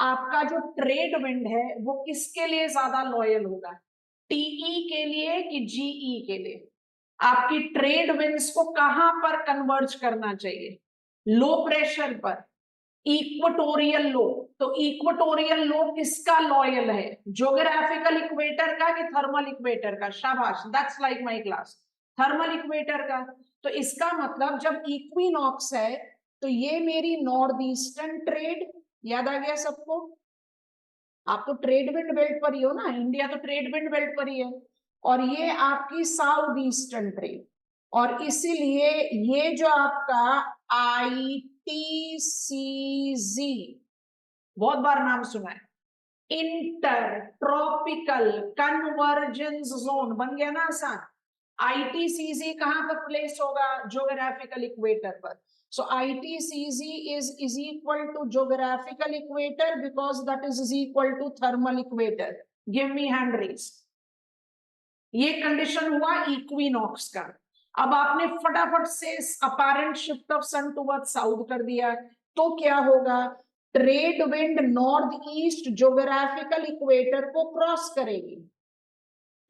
आपका जो trade wind है वो किसके लिए ज्यादा लॉयल होगा, टीई के लिए कि जीई के लिए? आपकी ट्रेड विंड्स को कहां पर कन्वर्ज करना चाहिए? लो प्रेशर पर, इक्वेटोरियल लो। तो इक्वेटोरियल लो किसका लॉयल है, ज्योग्राफिकल इक्वेटर का कि थर्मल इक्वेटर का? शाबाश, that's like my class, thermal equator का। तो इसका मतलब जब इक्विनॉक्स है तो ये मेरी नॉर्थ ईस्टर्न ट्रेड, याद आ गया सबको? आप तो ट्रेड विंड बेल्ट पर ही हो ना, इंडिया तो ट्रेड विंड बेल्ट पर ही है। और ये आपकी साउथ ईस्टर्न ट्रेड, और इसीलिए ये जो आपका आईटीसीजी, बहुत बार नाम सुना है, इंटर ट्रॉपिकल कन्वर्जेंस जोन, बन गया ना आसान। आईटीसीजी कहां पर प्लेस होगा, ज्योग्राफिकल इक्वेटर पर। So ITCZ is equal to geographical equator because that is equal to thermal equator. Give me hand raise. ये कंडीशन हुआ इक्विनॉक्स का। अब आपने फटाफट से apparent shift of sun toward south कर दिया, तो क्या होगा, trade wind north east geographical equator को क्रॉस करेगी,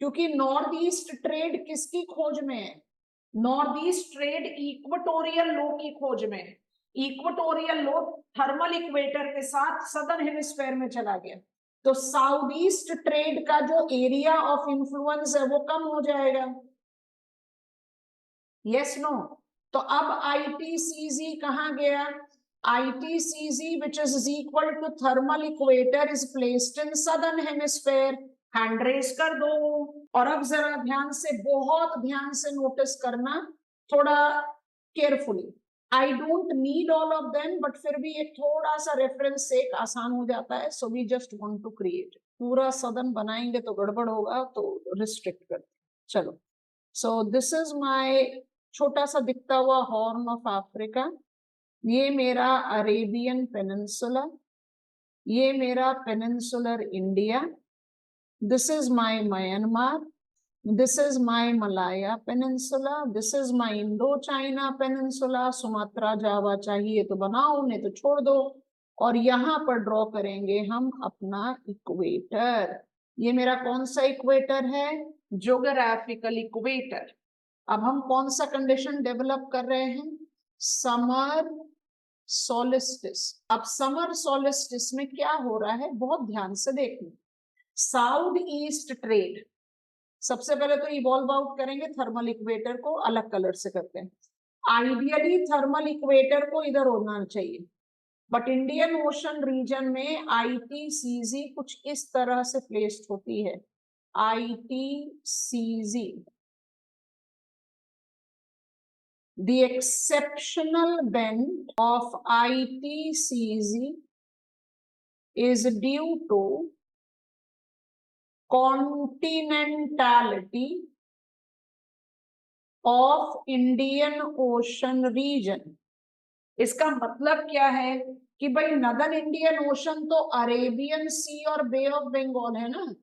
क्योंकि नॉर्थ ईस्ट ट्रेड किसकी खोज में है, north east trade equatorial low की खोज में है। इक्वेटोरियल लो थर्मल इक्वेटर के साथ सदर्न हेमिस्फेयर में चला गया, तो साउथ ईस्ट ट्रेड का जो एरिया ऑफ इंफ्लुएंस है वो कम हो जाएगा। Yes no? तो अब आईटीसीजी कहां गया, ITCZ which is equal to thermal equator is placed in southern hemisphere. Hand raise कर दो। और अब जरा ध्यान से, बहुत ध्यान से नोटिस करना, थोड़ा carefully. I don't need all of them, but फिर भी एक थोड़ा सा रेफरेंस से एक आसान हो जाता है, so we just want to create. पूरा सदन बनाएंगे तो गड़बड़ होगा, तो रिस्ट्रिक्ट करते। चलो, सो दिस इज माय छोटा सा दिखता हुआ हॉर्न ऑफ अफ्रीका, ये मेरा अरेबियन पेनिनसुला, ये मेरा peninsular India, this is my Myanmar, this is my Malaya Peninsula, this is my Indochina Peninsula, Sumatra Java चाहिए तो बनाओ, नहीं तो छोड़ दो। और यहाँ पर ड्रॉ करेंगे हम अपना इक्वेटर। ये मेरा कौन सा इक्वेटर है, ज्योग्राफिकल इक्वेटर। अब हम कौन सा कंडीशन डेवलप कर रहे हैं, समर सोलिस्टिस। अब समर सोलिस्टिस में क्या हो रहा है, बहुत ध्यान से देखना। साउथ ईस्ट ट्रेड सबसे पहले तो इवॉल्व आउट करेंगे, थर्मल इक्वेटर को अलग कलर से करते हैं। आइडियली थर्मल इक्वेटर को इधर होना चाहिए, बट इंडियन ओशन रीजन में आईटीसीजी कुछ इस तरह से प्लेस्ड होती है। आईटीसीजी, the exceptional bend of ITCZ is due to continentality of Indian Ocean region। इसका मतलब क्या है कि भाई नदर्न इंडियन ओशन तो अरेबियन सी और बे ऑफ बंगाल है ना,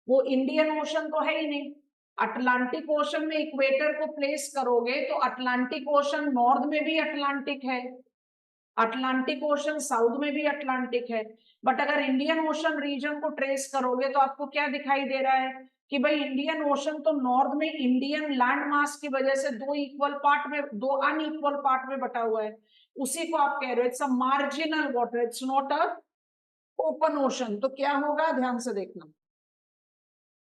वो इंडियन ओशन तो है ही नहीं। अटलांटिक ओशन में इक्वेटर को प्लेस करोगे तो अटलांटिक ओशन नॉर्थ में भी अटलांटिक है, अटलांटिक ओशन साउथ में भी अटलांटिक है। बट अगर इंडियन ओशन रीजन को ट्रेस करोगे तो आपको क्या दिखाई दे रहा है कि भाई इंडियन ओशन तो नॉर्थ में इंडियन लैंड मास की वजह से दो इक्वल पार्ट में, दो अनइक्वल पार्ट में बटा हुआ है, उसी को आप कह रहे हो it's a marginal water, it's not a open ocean. तो क्या होगा, ध्यान से देखना,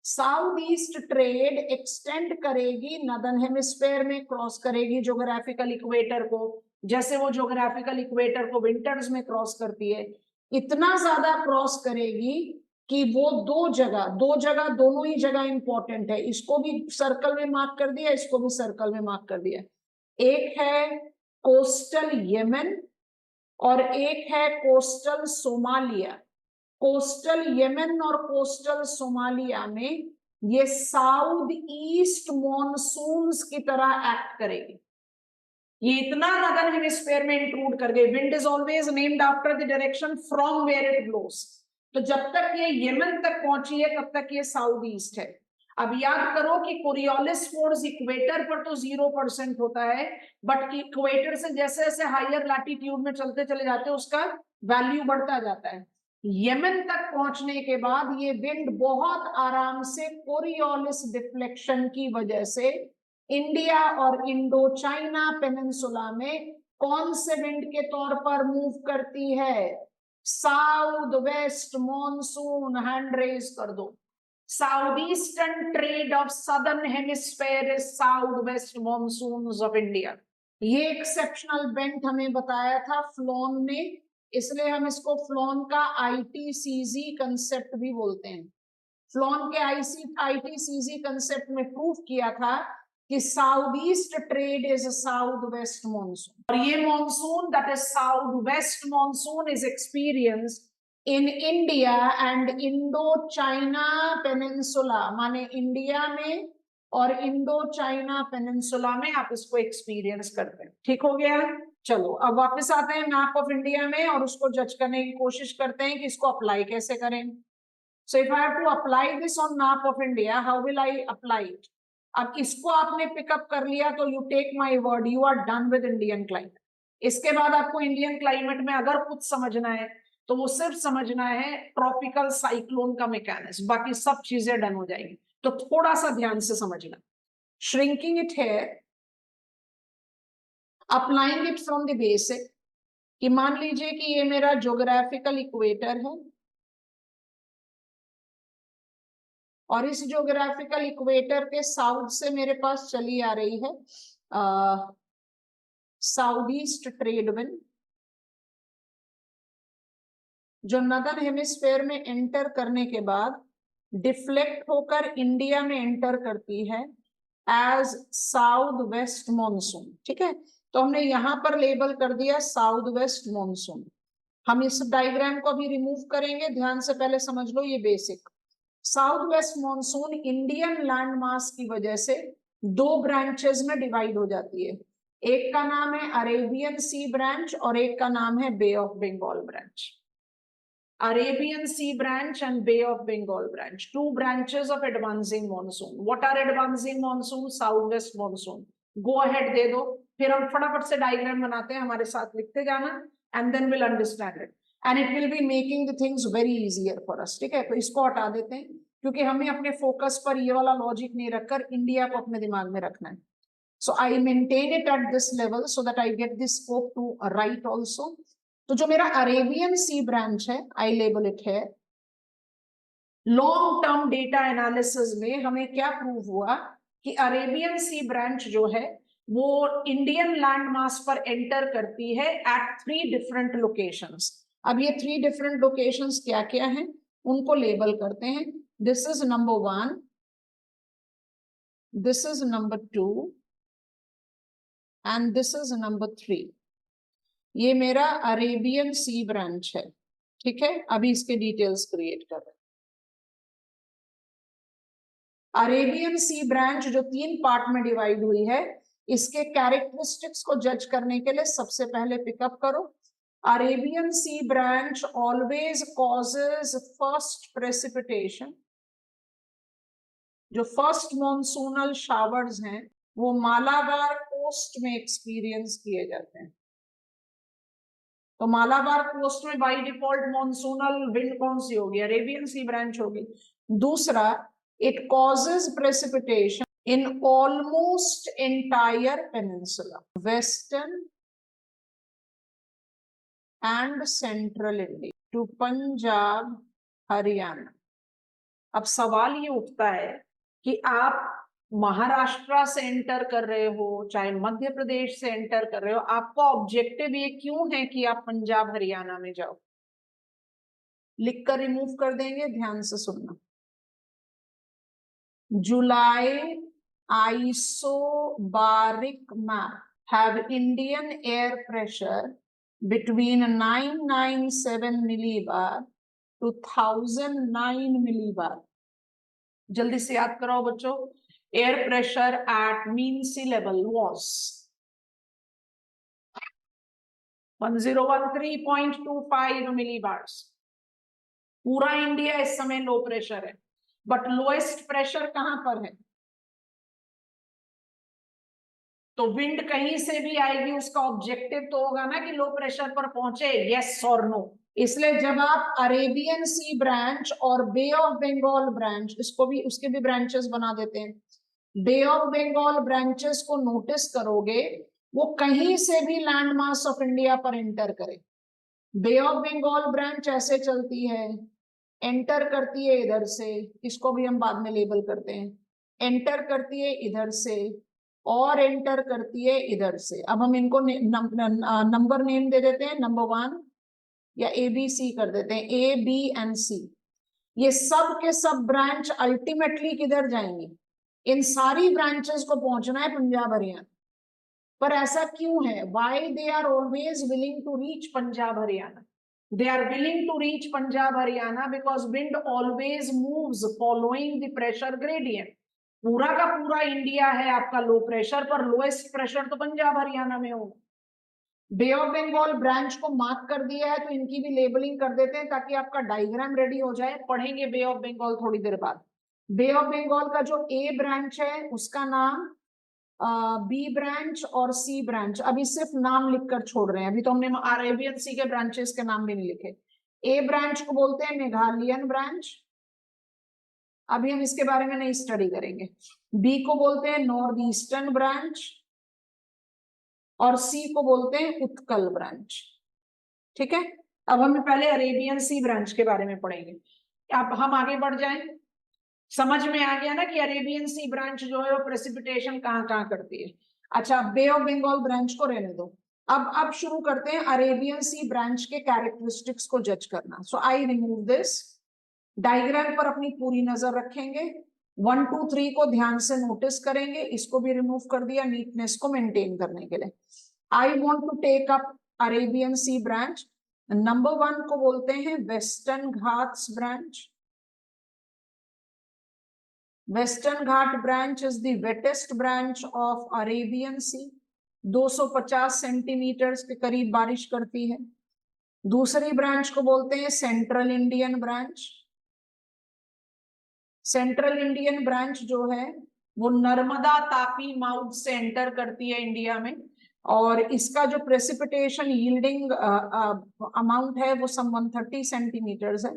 साउथ ईस्ट ट्रेड एक्सटेंड करेगी नदर्न हेमिस्फेयर में, क्रॉस करेगी ज्योग्राफिकल इक्वेटर को, जैसे वो ज्योग्राफिकल इक्वेटर को विंटर्स में क्रॉस करती है। इतना ज्यादा क्रॉस करेगी कि वो दो जगह दोनों ही जगह इंपॉर्टेंट है, इसको भी सर्कल में मार्क कर दिया, इसको भी सर्कल में मार्क कर दिया। एक है कोस्टल यमन और एक है कोस्टल सोमालिया। कोस्टल यमन और कोस्टल सोमालिया में ये साउथ ईस्ट मॉनसून्स की तरह एक्ट करेगी। ये इतना नदर्न हेमिस्फीयर में इंक्लूड कर गए। Wind is always named after the direction from where it blows. तो जब तक ये यमन तक पहुंची है तब तक ये साउथ ईस्ट है। अब याद करो कि कोरियोलिस फोर्स इक्वेटर पर तो 0% होता है, बट इक्वेटर से जैसे जैसे हायर लैटिट्यूड में चलते चले जाते हैं उसका वैल्यू बढ़ता जाता है। यमन तक पहुंचने के बाद ये विंड बहुत आराम से कोरियोलिस डिफ्लेक्शन की वजह से इंडिया और इंडो चाइना पेनिनसुला में कौन से विंड के तौर पर मूव करती है? South west monsoon. Hand raise कर दो। South eastern trade of southern hemisphere is south west monsoon of India. ये एक्सेप्शनल बेंट हमें बताया था फ्लोन ने, इसलिए हम इसको फ्लोन का आईटीसीजी कंसेप्ट भी बोलते हैं। फ्लोन के आईटीसीजी कंसेप्ट में प्रूफ किया था कि south east trade is south west monsoon, और ये monsoon that is south west monsoon is experienced in India and Indo China peninsula, माने इंडिया में और इंडो चाइना पेनिनसुला में आप इसको एक्सपीरियंस करते हैं। ठीक हो गया? चलो अब वापस आते हैं मैप ऑफ इंडिया में और उसको जज करने की कोशिश करते हैं कि इसको अप्लाई कैसे करें। So if I have to apply this on map of India, how will I apply it? अब इसको आपने पिकअप कर लिया तो you take my word, you are done with Indian climate. इसके बाद आपको इंडियन क्लाइमेट में अगर कुछ समझना है तो वो सिर्फ समझना है ट्रॉपिकल साइक्लोन का मैकेनिज्म, बाकी सब चीजें डन हो जाएंगी। तो थोड़ा सा ध्यान से समझना। Shrinking it here, applying it from the basic, कि मान लीजिए कि ये मेरा ज्योग्राफिकल इक्वेटर है और इस ज्योग्राफिकल इक्वेटर के साउथ से मेरे पास चली आ रही है साउथ ईस्ट ट्रेड विंड, जो नदर्न हेमिस्फेयर में एंटर करने के बाद डिफ्लेक्ट होकर इंडिया में एंटर करती है एज साउथ वेस्ट मॉनसून। ठीक है, तो हमने यहां पर लेबल कर दिया साउथ वेस्ट मॉनसून। हम इस डायग्राम को भी रिमूव करेंगे, ध्यान से पहले समझ लो ये basic. South west monsoon Indian land mass की वजह से दो ब्रांचेस में डिवाइड हो जाती है। एक का नाम है अरेबियन सी ब्रांच और एक का नाम है bay of Bengal branch. Arabian Sea branch and Bay of Bengal branch, two branches of advancing monsoon. What are advancing monsoon? Southwest monsoon. Go ahead दे दो, फिर हम फटाफट से डायग्राम बनाते हैं, हमारे साथ लिखते जाना, and then we'll understand it. And it will be making the things very easier for us. ठीक है, तो इसको हटा देते हैं क्योंकि हमें अपने फोकस पर ये वाला लॉजिक नहीं रखकर इंडिया को अपने दिमाग में रखना है. So I maintain it at this level so that I get this scope to write also. तो जो मेरा अरेबियन सी ब्रांच है, आई लेबल इट है, लॉन्ग टर्म डेटा एनालिसिस में हमें क्या प्रूव हुआ कि अरेबियन सी ब्रांच जो है वो इंडियन लैंड मास पर एंटर करती है एट 3 डिफरेंट लोकेशंस। अब ये 3 डिफरेंट लोकेशंस क्या क्या हैं उनको लेबल करते हैं। This is number 1, this is number 2 and this is number 3। ये मेरा अरेबियन सी ब्रांच है। ठीक है, अभी इसके डिटेल्स क्रिएट कर रहे हैं। अरेबियन सी ब्रांच जो 3 पार्ट में डिवाइड हुई है, इसके कैरेक्टरिस्टिक्स को जज करने के लिए सबसे पहले पिकअप करो। अरेबियन सी branch always causes first precipitation, जो फर्स्ट मॉनसूनल शावर्स हैं वो मालाबार कोस्ट में एक्सपीरियंस किए जाते हैं। तो मालाबार कोस्ट में बाय डिफॉल्ट मॉनसूनल विंड कौन सी होगी? अरेबियन सी ब्रांच होगी। दूसरा, it causes precipitation in almost entire peninsula, western and central India to Punjab, Haryana. अब सवाल ये उठता है कि आप महाराष्ट्र से एंटर कर रहे हो चाहे मध्य प्रदेश से एंटर कर रहे हो, आपका ऑब्जेक्टिव ये क्यों है कि आप पंजाब हरियाणा में जाओ? लिखकर रिमूव कर देंगे, ध्यान से सुनना। July isobaric map have Indian air pressure between 997 millibar to 1009 millibar। जल्दी से याद कराओ बच्चों। Air pressure at mean sea level was 1013.25 millibars। पूरा इंडिया इस समय लो प्रेशर है, बट लोएस्ट प्रेशर कहां पर है? तो विंड कहीं से भी आएगी, उसका ऑब्जेक्टिव तो होगा ना कि लो प्रेशर पर पहुंचे, यस और नो। इसलिए जब आप अरेबियन सी ब्रांच और बे ऑफ बंगाल ब्रांच, इसको भी उसके भी ब्रांचेस बना देते हैं, बे ऑफ बंगाल ब्रांचेस को नोटिस करोगे, वो कहीं से भी लैंड मास ऑफ इंडिया पर एंटर करे। बे ऑफ बंगाल ब्रांच ऐसे चलती है, एंटर करती है इधर से, इसको भी हम बाद में लेबल करते हैं, एंटर करती है इधर से और एंटर करती है इधर से। अब हम इनको नंबर नेम दे देते हैं, नंबर 1 या ABC कर देते हैं, A B and C। ये सब के सब ब्रांच अल्टीमेटली किधर जाएंगे? इन सारी ब्रांचेस को पहुंचना है पंजाब हरियाणा। पर ऐसा क्यों है? Why they are always willing to reach Punjab Haryana? They are willing to reach Punjab Haryana because wind always moves following the pressure gradient। पूरा का पूरा इंडिया है आपका लो प्रेशर, पर लोएस्ट प्रेशर तो पंजाब हरियाणा में होगा। बे ऑफ बंगाल ब्रांच को मार्क कर दिया है, तो इनकी भी लेबलिंग कर देते हैं ताकि आपका डायग्राम रेडी हो जाए। पढ़ेंगे बे ऑफ बंगाल थोड़ी देर बाद। बे ऑफ बंगाल का जो ए ब्रांच है उसका नाम बी ब्रांच और सी ब्रांच, अभी सिर्फ नाम लिखकर छोड़ रहे हैं, अभी तो हमने अरेबियन सी के ब्रांचेस के नाम भी नहीं लिखे। ए ब्रांच को बोलते हैं मेघालयन ब्रांच, अभी हम इसके बारे में नहीं स्टडी करेंगे। बी को बोलते हैं नॉर्थ ईस्टर्न ब्रांच और सी को बोलते हैं उत्कल ब्रांच। ठीक है, अब हम पहले अरेबियन सी ब्रांच के बारे में पढ़ेंगे। अब हम आगे बढ़ जाएं, समझ में आ गया ना कि अरेबियन सी ब्रांच जो है वो प्रेसिपिटेशन कहाँ कहाँ करती है। अच्छा, बे ऑफ बंगाल ब्रांच को रहने दो। अब शुरू करते हैं अरेबियन सी ब्रांच के कैरेक्टरिस्टिक्स को जज करना। सो आई रिमूव दिस। डायग्राम पर अपनी पूरी नजर रखेंगे, 1 2 3 को ध्यान से नोटिस करेंगे, इसको भी रिमूव कर दिया नीटनेस को मेंटेन करने के लिए। I want to take up Arabian C branch. Number 1 को बोलते हैं western Ghats branch. Western Ghat branch is the wettest branch of Arabian sea, 250 centimetre के करीब बारिश करती है। दूसरी ब्रांच को बोलते हैं central Indian branch. Central Indian branch जो है वो नर्मदा तापी माउथ से एंटर करती है इंडिया में, और इसका जो प्रेसिपिटेशन यील्डिंग अमाउंट है वो सम 130 सेंटीमीटर्स है।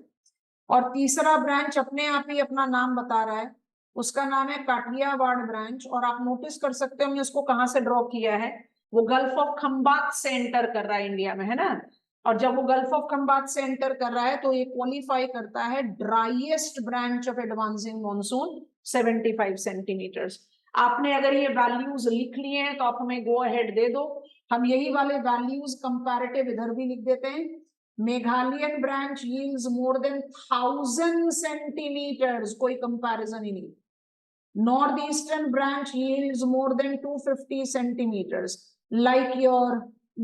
और तीसरा ब्रांच अपने आप ही अपना नाम बता रहा है, उसका नाम है काठियावाड़ ब्रांच। और आप नोटिस कर सकते हो हमने उसको कहां से ड्रॉ किया है, वो गल्फ ऑफ खंबात से एंटर कर रहा है इंडिया में, है ना। और जब वो गल्फ ऑफ खंबात से एंटर कर रहा है तो ये क्वालिफाई करता है driest branch of advancing monsoon, 75 centimetres. आपने अगर ये वैल्यूज लिख लिए हैं तो आप हमें गो अहेड दे दो, हम यही वाले वैल्यूज कंपैरेटिव इधर भी लिख देते हैं। Meghalayan branch yields more than 1000 centimetres, कोई कंपैरिजन ही नहीं। North eastern branch yields more than 250 centimetres like your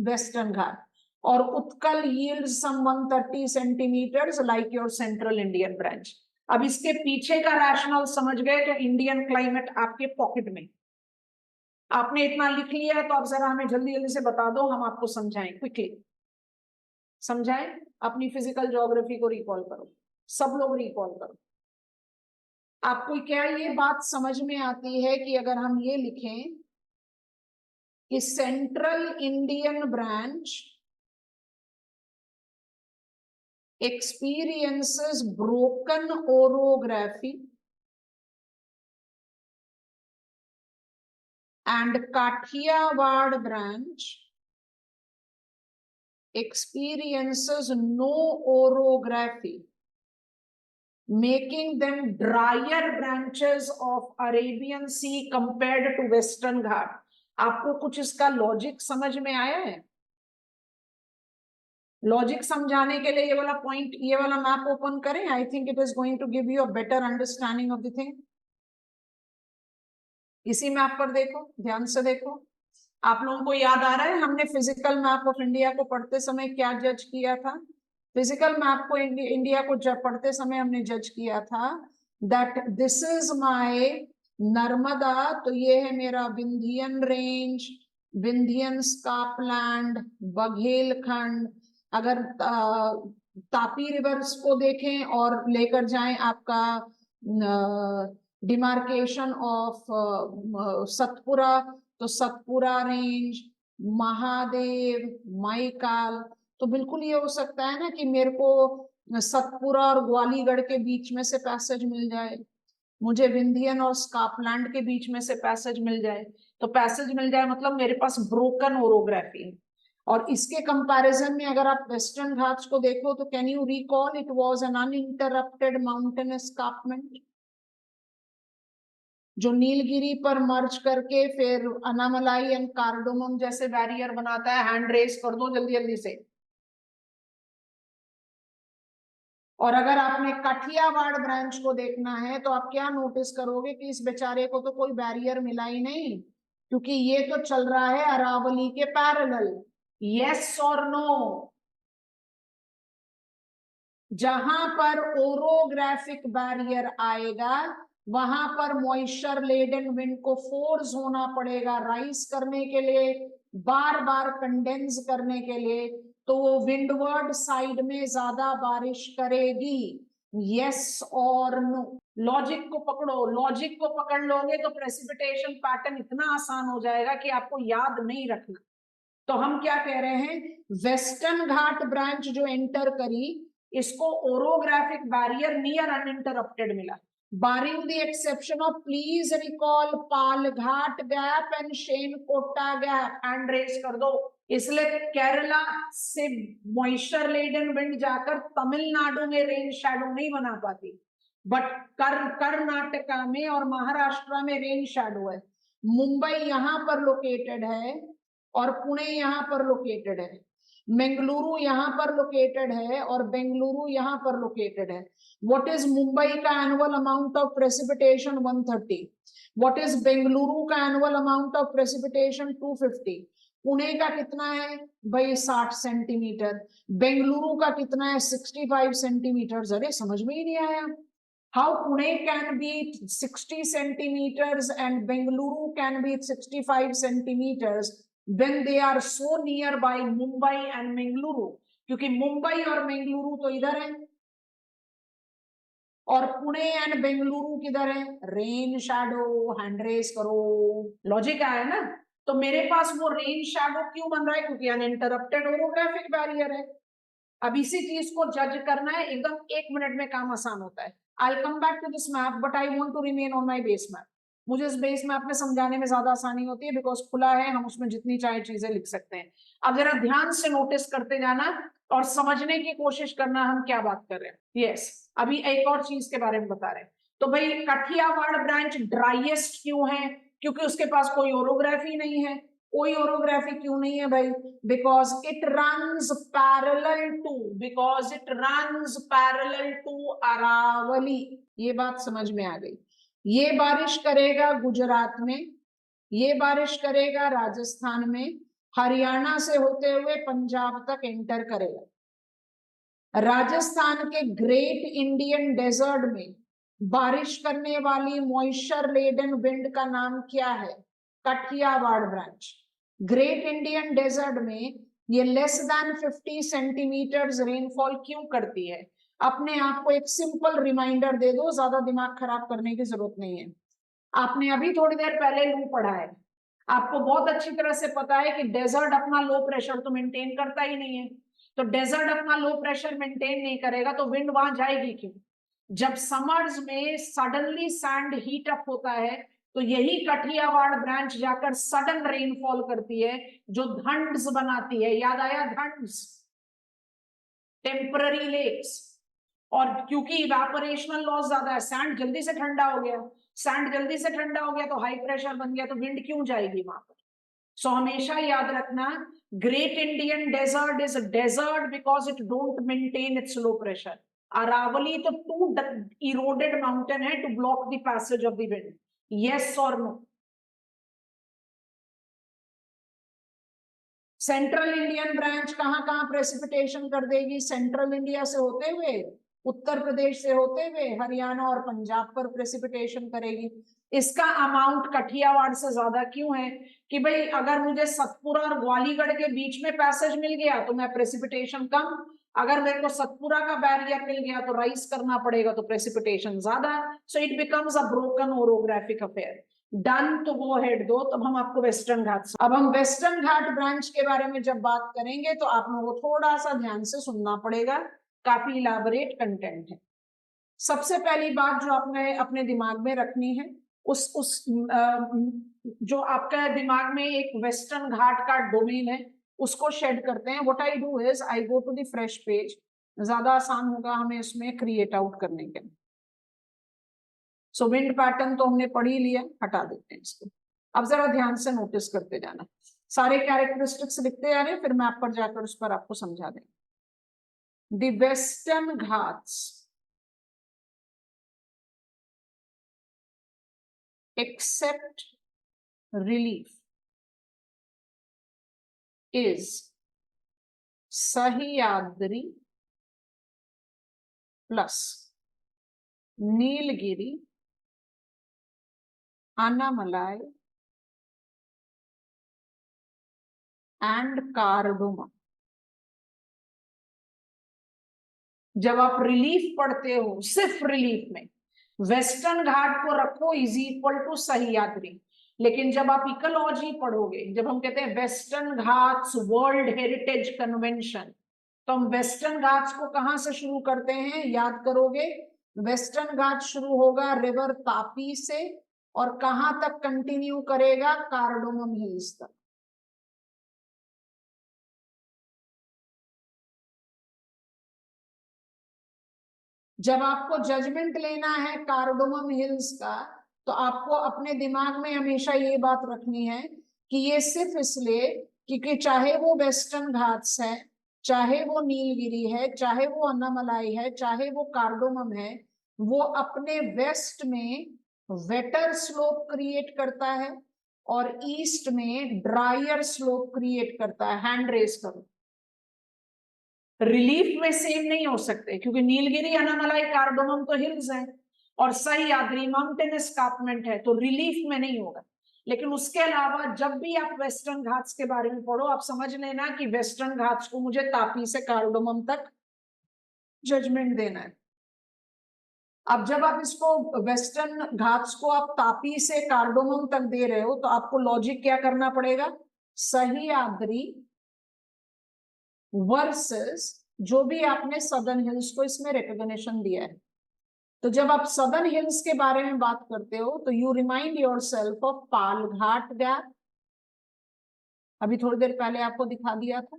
western Ghat, और Utkal yields some 130 centimetres like your central Indian branch. अब इसके पीछे का रैशनल समझ गए कि इंडियन क्लाइमेट आपके पॉकेट में, आपने इतना लिख लिया है तो अब जरा हमें जल्दी जल्दी से बता दो, हम आपको समझाएं, क्विकली समझाएं। अपनी फिजिकल ज्योग्राफी को रिकॉल करो, सब लोग रिकॉल करो। आपको क्या ये बात समझ में आती है कि अगर हम ये लिखें कि central Indian branch experiences broken orography and Kathiawar branch experiences no orography, making them drier branches of Arabian Sea compared to Western Ghat। आपको कुछ इसका लॉजिक समझ में आया है? लॉजिक समझाने के लिए ये वाला पॉइंट, ये वाला मैप ओपन करें। I think it is going to give you a better understanding of the thing. इसी मैप पर देखो, ध्यान से देखो। आप लोगों को याद आ रहा है हमने फिजिकल मैप ऑफ इंडिया को पढ़ते समय क्या जज किया था? फिजिकल मैप को इंडिया को जब पढ़ते समय हमने जज किया था that this is my Narmada, तो ये है मेरा विंध्यन रेंज, विंध्यन स्कार्पलैंड, बघेलखंड। अगर तापी रिवर्स को देखें और लेकर जाएं आपका डिमार्केशन ऑफ सतपुरा, तो सतपुरा रेंज, महादेव, माईकाल, तो बिल्कुल ये हो सकता है ना कि मेरे को सतपुरा और ग्वालीगढ़ के बीच में से पैसेज मिल जाए, मुझे विंध्यन और स्कॉटलैंड के बीच में से पैसेज मिल जाए। तो पैसेज मिल जाए मतलब मेरे पास ब्रोकन ओरोग्राफी है। और इसके कंपैरिजन में अगर आप वेस्टर्न घाट्स को देखो तो can you recall it was an uninterrupted mountain escarpment, जो नीलगिरी पर मर्ज करके फिर अनामलाई एंड कार्डोमम जैसे बैरियर बनाता है। हैंड रेस कर दो जल्दी जल्दी से। और अगर आपने काठियावाड़ ब्रांच को देखना है तो आप क्या नोटिस करोगे कि इस बेचारे को तो कोई बैरियर मिला ही नहीं, क्योंकि ये तो चल रहा है अरावली के पैरेलल। यस और नो? जहां पर ओरोग्राफिक बैरियर आएगा वहां पर मॉइस्चर लेडन विंड को फोर्स होना पड़ेगा राइज करने के लिए, बार बार कंडेंस करने के लिए, तो वो विंडवर्ड साइड में ज्यादा बारिश करेगी। यस और नो? लॉजिक को पकड़ो, लॉजिक को पकड़ लोगे तो प्रेसिपिटेशन पैटर्न इतना आसान हो जाएगा कि आपको याद नहीं रखना। तो हम क्या कह रहे हैं, वेस्टर्न घाट ब्रांच जो एंटर करी इसको ओरोग्राफिक बैरियर नियर अनइंटरप्टेड मिला, barring the exception of please recall Palghat gap and Shencotta gap. Hand raise कर दो। इसलिए केरला से मॉइस्चर लेडन विंड जाकर तमिलनाडु में रेन शैडो नहीं बना पाती, बट कर्नाटका में और महाराष्ट्र में रेन शैडो है। मुंबई यहां पर लोकेटेड है और पुणे यहां पर लोकेटेड है, मंगलुरु यहां पर लोकेटेड है और बेंगलुरु यहां पर लोकेटेड है। व्हाट इज मुंबई का annual amount of precipitation? 130। What is Bengaluru का annual amount of precipitation? 250। Pune का कितना है भाई? 60 सेंटीमीटर। बेंगलुरु का कितना है? 65 सेंटीमीटर। अरे समझ में ही नहीं आया। How Pune can be 60 centimeters and Bengaluru can be 65 centimeters when they are so nearby Mumbai and Bengaluru? क्योंकि मुंबई और बेंगलुरु तो इधर है और पुणे एंड बेंगलुरु किधर है? Rain shadow. हैंड रेस करो। लॉजिक आया ना? तो मेरे पास वो रेन शैडो क्यों बन रहा है? क्योंकि अनइंटरप्टेड ओरोग्राफिक बैरियर है। अब इसी चीज को जज करना है, एकदम 1 मिनट में काम आसान होता है। I'll come back to this map, but I want to remain on my base map. मुझे इस बेस मैप में समझाने में ज्यादा आसानी होती है बिकॉज खुला है, हम उसमें जितनी चाहे चीजें लिख सकते हैं। अब जरा ध्यान से नोटिस करते जाना और समझने की कोशिश करना हम क्या बात कर रहे हैं। यस, अभी एक और चीज के बारे में बता रहे हैं। तो भाई काठियावाड़ ब्रांच ड्राइएस्ट क्यों है? क्योंकि उसके पास कोई ओरोग्राफी नहीं है। कोई ओरोग्राफी क्यों नहीं है भाई? Because it runs parallel to Aravalli. ये बात समझ में आ गई। ये बारिश करेगा गुजरात में, ये बारिश करेगा राजस्थान में, हरियाणा से होते हुए पंजाब तक एंटर करेगा। राजस्थान के ग्रेट इंडियन डेजर्ट में बारिश करने वाली मॉइस्चर लेडन विंड का नाम क्या है? Kathiawar branch. Great Indian desert में ये लेस देन 50 सेंटीमीटर्स रेनफॉल क्यों करती है? अपने आप को एक सिंपल रिमाइंडर दे दो, ज्यादा दिमाग खराब करने की जरूरत नहीं है। आपने अभी थोड़ी देर पहले लू पढ़ा है, आपको बहुत अच्छी तरह से पता है कि डेजर्ट अपना लो प्रेशर तो मेंटेन करता ही नहीं है। तो डेजर्ट अपना लो प्रेशर मेंटेन नहीं करेगा तो विंड वहां जाएगी क्यों? जब समर्स में सडनली सैंड हीट अप होता है तो यही काठियावाड़ ब्रांच जाकर सडन रेनफॉल करती है जो धंड्स बनाती है। याद आया? धंड्स, टेम्पररी लेक्स। और क्योंकि इवेपोरेशनल लॉस ज्यादा है, सैंड जल्दी से ठंडा हो गया, सैंड जल्दी से ठंडा हो गया तो हाई प्रेशर बन गया, तो विंड क्यों जाएगी वहां पर? सो हमेशा याद रखना, great Indian desert is desert because it don't maintain its low pressure. Aravalli तो टू इरोडेड माउंटेन है to block the passage of the wind. Yes और नो? सेंट्रल इंडियन ब्रांच कहां कहां प्रेसिपिटेशन कर देगी? सेंट्रल इंडिया से होते हुए, उत्तर प्रदेश से होते हुए हरियाणा और पंजाब पर प्रेसिपिटेशन करेगी। इसका अमाउंट काठियावाड़ से ज्यादा क्यों है? कि भाई अगर मुझे सतपुरा और ग्वालीगढ़ के बीच में पैसेज मिल गया तो मैं प्रेसिपिटेशन कम, अगर मेरे को सतपुरा का बैरियर मिल गया तो राइज करना पड़ेगा तो प्रेसिपिटेशन ज्यादा। So it becomes a broken orographic affair. Done, तो वो हेड दो। तब हम आपको वेस्टर्न घाट, अब हम वेस्टर्न घाट ब्रांच के बारे में जब बात करेंगे तो आप लोगों को थोड़ा सा ध्यान से सुनना पड़ेगा, काफी इलाबोरेट कंटेंट है। सबसे पहली बात जो आपने अपने दिमाग में रखनी है, जो आपका दिमाग में एक वेस्टर्न घाट का डोमेन है उसको शेड करते हैं। What I do is I go to the fresh page, ज्यादा आसान होगा हमें इसमें क्रिएट आउट करने के। सो विंड पैटर्न तो हमने पढ़ ही लिया, हटा देते हैं इसको। अब जरा ध्यान से नोटिस करते जाना, सारे कैरेक्टरिस्टिक्स लिखते जा रहे हैं, फिर मैप पर जाकर उस पर आपको समझा देंगे। The western Ghats except relief is Sahyadri plus Nilgiri, Annamalai and कार्डोमा। जब आप रिलीफ पढ़ते हो, सिर्फ रिलीफ में वेस्टर्न घाट को रखो इज इक्वल टू सह्याद्री, लेकिन जब आप इकोलॉजी पढ़ोगे, जब हम कहते हैं western Ghats world heritage convention, तो हम वेस्टर्न घाट्स को कहां से शुरू करते हैं, याद करोगे, वेस्टर्न घाट शुरू होगा रिवर तापी से और कहां तक कंटिन्यू करेगा, कार्डोमम हिल्स तक। जब आपको जजमेंट लेना है कार्डोमम हिल्स का, तो आपको अपने दिमाग में हमेशा ये बात रखनी है कि ये सिर्फ इसलिए क्योंकि चाहे वो वेस्टर्न घाट्स है, चाहे वो नीलगिरी है, चाहे वो अन्नामलाई है, चाहे वो कार्डोमम है, वो अपने वेस्ट में वेटर स्लोप क्रिएट करता है और ईस्ट में ड्रायर स्लोप क्रिएट करता है। हैंड रेस करो, रिलीफ में सेम नहीं हो सकते क्योंकि नीलगिरी, अन्नामलाई, कार्डोमम तो हिल्स हैं और सह्याद्री माउंटेन एस्कार्पमेंट है, तो रिलीफ में नहीं होगा। लेकिन उसके अलावा जब भी आप वेस्टर्न घाट्स के बारे में पढ़ो, आप समझ लेना कि वेस्टर्न घाट्स को मुझे तापी से कार्डोमम तक जजमेंट देना है। अब जब आप इसको वेस्टर्न घाट्स को आप तापी से कार्डोमम तक दे रहे हो, तो आपको लॉजिक क्या करना पड़ेगा, सह्याद्री वर्सेस जो भी आपने सदर्न हिल्स को इसमें रिकॉग्निशन दिया है। तो जब आप सदर्न हिल्स के बारे में बात करते हो तो you remind yourself of Palghat gap, अभी थोड़ी देर पहले आपको दिखा दिया था,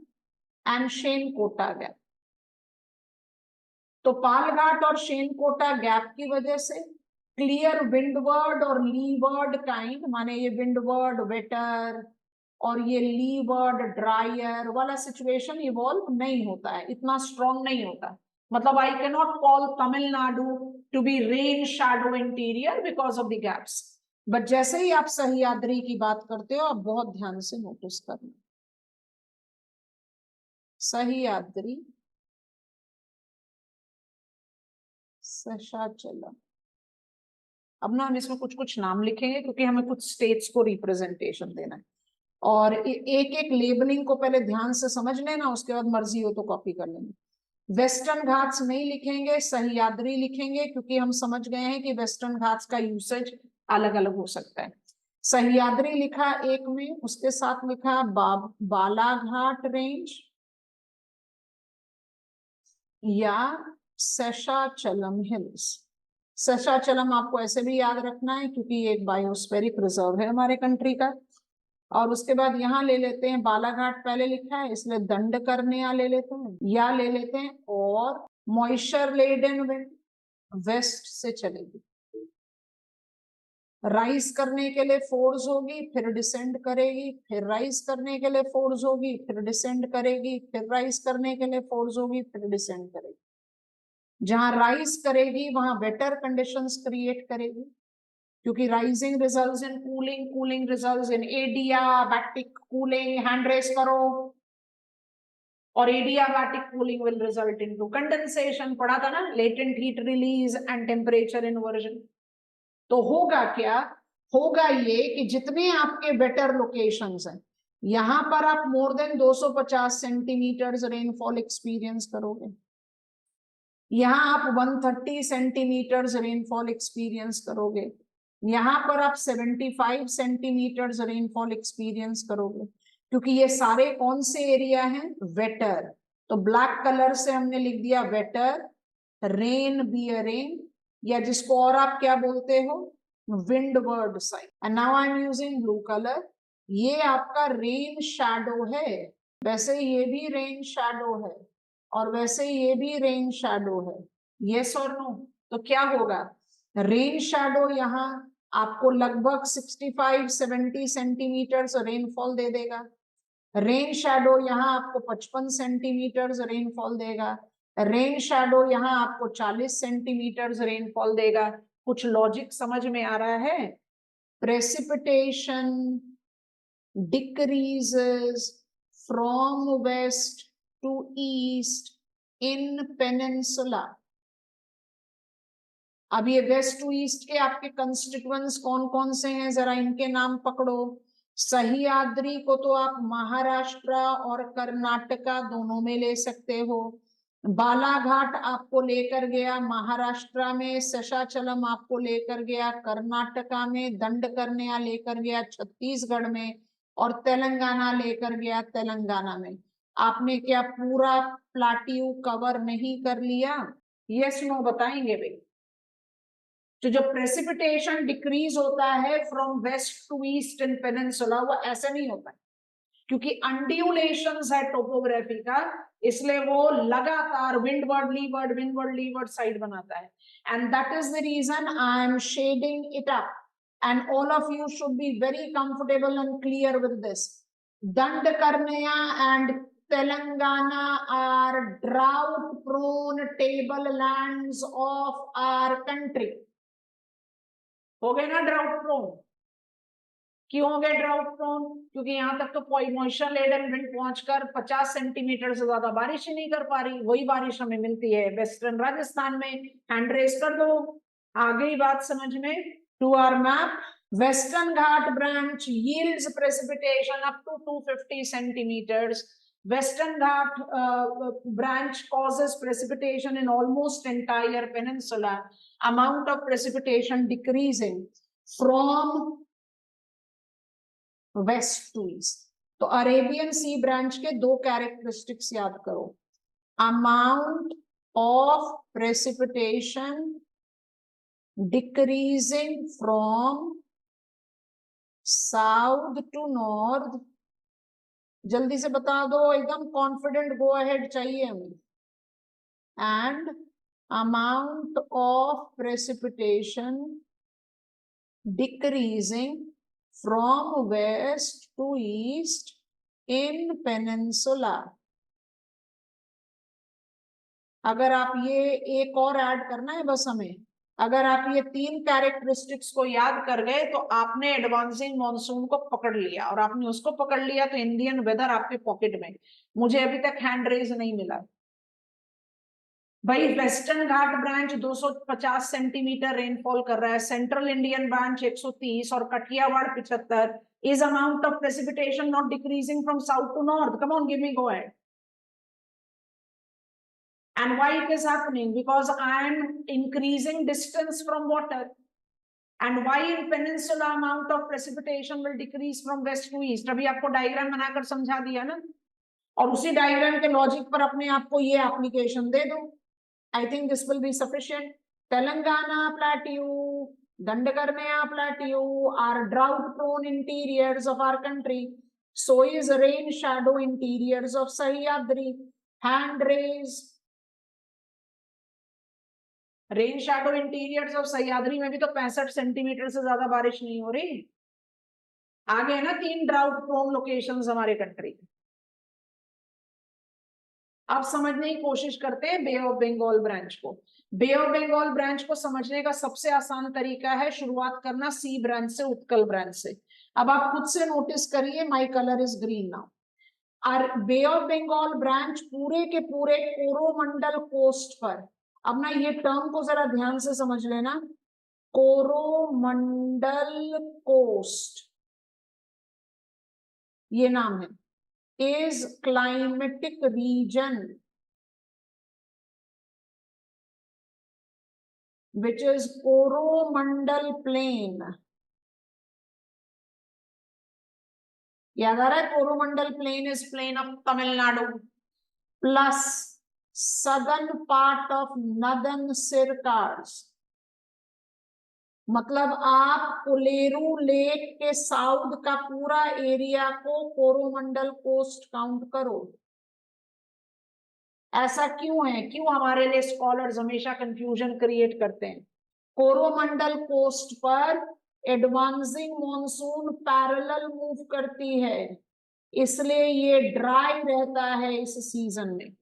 एंड शेनकोटा गैप। तो पालघाट और शेनकोटा गैप की वजह से क्लियर विंडवर्ड और लीवर्ड काइंड, माने ये विंडवर्ड वेटर और ये लीवर्ड ड्रायर वाला सिचुएशन इवॉल्व नहीं होता है, इतना स्ट्रॉन्ग नहीं होता। मतलब I can not call Tamil Nadu to be rain shadow interior because of the gaps. But जैसे ही आप सह्याद्री की बात करते हो, आप बहुत ध्यान से नोटिस करना, सह्याद्री, शेषाचलम। अब ना हम इसमें कुछ कुछ नाम लिखेंगे क्योंकि हमें कुछ स्टेट्स को रिप्रेजेंटेशन देना है, और एक एक लेबलिंग को पहले ध्यान से समझ लेना, उसके बाद मर्जी हो तो कॉपी कर लेना। वेस्टर्न घाट्स नहीं लिखेंगे, सह्याद्री लिखेंगे, क्योंकि हम समझ गए हैं कि वेस्टर्न घाट्स का यूसेज अलग अलग हो सकता है। सह्याद्री लिखा एक में, उसके साथ लिखा बालाघाट रेंज या शेषाचलम हिल्स। शेषाचलम आपको ऐसे भी याद रखना है क्योंकि ये एक बायोस्फेरिक रिजर्व है हमारे कंट्री का। और उसके बाद यहाँ ले लेते हैं बालाघाट, पहले लिखा है इसलिए दंडकर्ण्या ले लेते हैं, या ले लेते हैं, और मॉइस्चर लेडन विंड वेस्ट से चलेगी, राइज करने के लिए फोर्स होगी, फिर डिसेंड करेगी, फिर राइज करने के लिए फोर्स होगी, फिर डिसेंड करेगी, फिर राइज करने के लिए फोर्स होगी, फिर डिसेंड करेगी। जहां राइज करेगी वहां वेटर कंडीशंस क्रिएट करेगी, क्योंकि rising results in cooling, cooling results in adiabatic cooling, hand raise करो, और adiabatic cooling will result into condensation, पढ़ा था ना, latent heat release and temperature inversion. तो होगा क्या, होगा ये कि जितने आपके वेटर लोकेशंस हैं, यहां पर आप more than 250 centimetre rainfall experience करोगे, यहां आप 130 सेंटीमीटर रेनफॉल एक्सपीरियंस करोगे, यहाँ पर आप 75 सेंटीमीटर्स रेनफॉल एक्सपीरियंस करोगे, क्योंकि ये सारे कौन से एरिया हैं, वेटर। तो ब्लैक कलर से हमने लिख दिया वेटर, रेन बियरिंग, या जिसको और आप क्या बोलते हो, windward side. And now I am using blue colour, ये आपका रेन शैडो है, वैसे ये भी रेन शैडो है, और वैसे ये भी रेन शैडो है। यस और नो? तो क्या होगा, रेन शैडो यहाँ आपको लगभग 65-70 सेंटीमीटर्स रेनफॉल दे देगा। रेन शैडो यहाँ आपको 55 सेंटीमीटर्स रेनफॉल देगा। रेन शैडो यहाँ आपको 40 सेंटीमीटर्स रेनफॉल देगा। कुछ लॉजिक समझ में आ रहा है? Precipitation decreases from west to east in peninsula। अब ये वेस्ट टू ईस्ट के आपके कंस्टिट्यूएंट्स कौन कौन से हैं, जरा इनके नाम पकड़ो। सह्याद्री को तो आप महाराष्ट्र और कर्नाटका दोनों में ले सकते हो। बालाघाट आपको लेकर गया महाराष्ट्र में, शेषाचलम आपको लेकर गया कर्नाटका में, दंडकर्ण्या लेकर गया छत्तीसगढ़ में, और तेलंगाना लेकर गया तेलंगाना में। आपने क्या पूरा प्लाट्यू कवर नहीं कर लिया? यस नो बताएंगे भाई। तो जो प्रेसिपिटेशन डिक्रीज होता है from west to east in peninsula, वो ऐसे नहीं होता है, क्योंकि अंड्यूलेशंस है टोपोग्राफी का, इसलिए वो लगातार विंडवर्ड लीवर्ड साइड बनाता है। And that is the reason I am shedding it up, and all of you should be very comfortable and clear with this. Dandakaranya and Telangana are drought prone tablelands of our country। हो गए ना drought prone? क्यों हो गए drought prone? क्योंकि यहां तक तो मॉइस्चर लेडन विंड पहुंचकर 50 सेंटीमीटर से ज्यादा बारिश ही नहीं कर पा रही। वही बारिश हमें मिलती है वेस्टर्न राजस्थान में। हैंड रेस कर दो, आ गई बात समझ में। To our map, western Ghat branch yields precipitation up to 250 centimeters। Western Ghat branch causes precipitation in almost entire peninsula, amount of precipitation decreasing from west to east. तो Arabian सी branch के दो characteristics याद करो, amount of precipitation decreasing from south to north. जल्दी से बता दो, एकदम कॉन्फिडेंट गो अहेड चाहिए हमें। And amount of precipitation decreasing from west to east in peninsula। अगर आप ये एक और ऐड करना है बस हमें, अगर आप ये तीन कैरेक्टरिस्टिक्स को याद कर गए तो आपने एडवांसिंग मॉनसून को पकड़ लिया, और आपने उसको पकड़ लिया तो इंडियन वेदर आपके पॉकेट में। मुझे अभी तक हैंड रेज नहीं मिला भाई। वेस्टर्न घाट ब्रांच 250 सेंटीमीटर रेनफॉल कर रहा है, सेंट्रल इंडियन ब्रांच 130 और Kathiawar 75। Is amount of precipitation not decreasing from south to north? Come on, give me go ahead. And why it is happening? Because I am increasing distance from water. And why in peninsula amount of precipitation will decrease from west to east? अभी आपको diagram बनाकर समझा दिया ना, और उसी diagram के logic पर अपने आपको ये एप्लीकेशन दे दो। I think this will be sufficient. Telangana plateau, Dandakarnaya plateau are drought-prone interiors of our country. So is rain shadow interiors of Sahyadri. Hand raise. Rain shadow interiors of Sahyadri में भी तो 65 centimetre से ज्यादा बारिश नहीं हो रही। आगे है ना 3 ड्राउट प्रोन लोकेशंस हमारे कंट्री। अब समझने की कोशिश करते हैं बे ऑफ बंगाल ब्रांच को। बे ऑफ बंगाल ब्रांच को समझने का सबसे आसान तरीका है शुरुआत करना सी ब्रांच से, उत्कल ब्रांच से। अब आप खुद से नोटिस करिए, my colour is green now. और बे ऑफ बंगाल ब्रांच पूरे के पूरे कोरोमंडल कोस्ट पर, अब ना ये टर्म को जरा ध्यान से समझ लेना, कोरोमंडल कोस्ट ये नाम है, is climatic region which is Coromandel Plain. याद आ रहा है? Coromandel plain is plain of Tamil Nadu plus southern part of northern Circars. मतलब आप कोलेरू लेक के साउथ का पूरा एरिया को कोरोमंडल कोस्ट काउंट करो। ऐसा क्यों है? क्यों हमारे लिए स्कॉलर्स हमेशा कंफ्यूजन क्रिएट करते हैं? कोरोमंडल कोस्ट पर एडवांसिंग मॉनसून पैरेलल मूव करती है, इसलिए ये ड्राई रहता है इस सीजन में।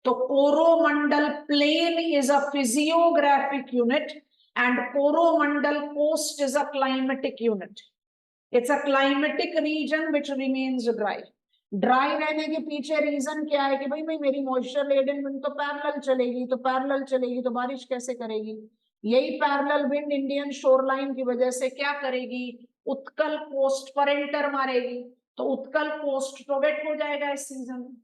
तो Coromandel plain is a physiographic unit and Coromandel coast is a climatic unit. It's a climatic region which remains dry. Dry रहने के पीछे रीजन क्या है कि भाई मेरी मॉइस्चर लेडन विंड तो पैरेलल चलेगी, तो पैरेलल चलेगी तो बारिश कैसे करेगी? यही पैरेलल विंड इंडियन शोरलाइन की वजह से क्या करेगी? उत्कल कोस्ट पर एंटर मारेगी, तो उत्कल कोस्ट तो वेट हो जाएगा इस सीजन में।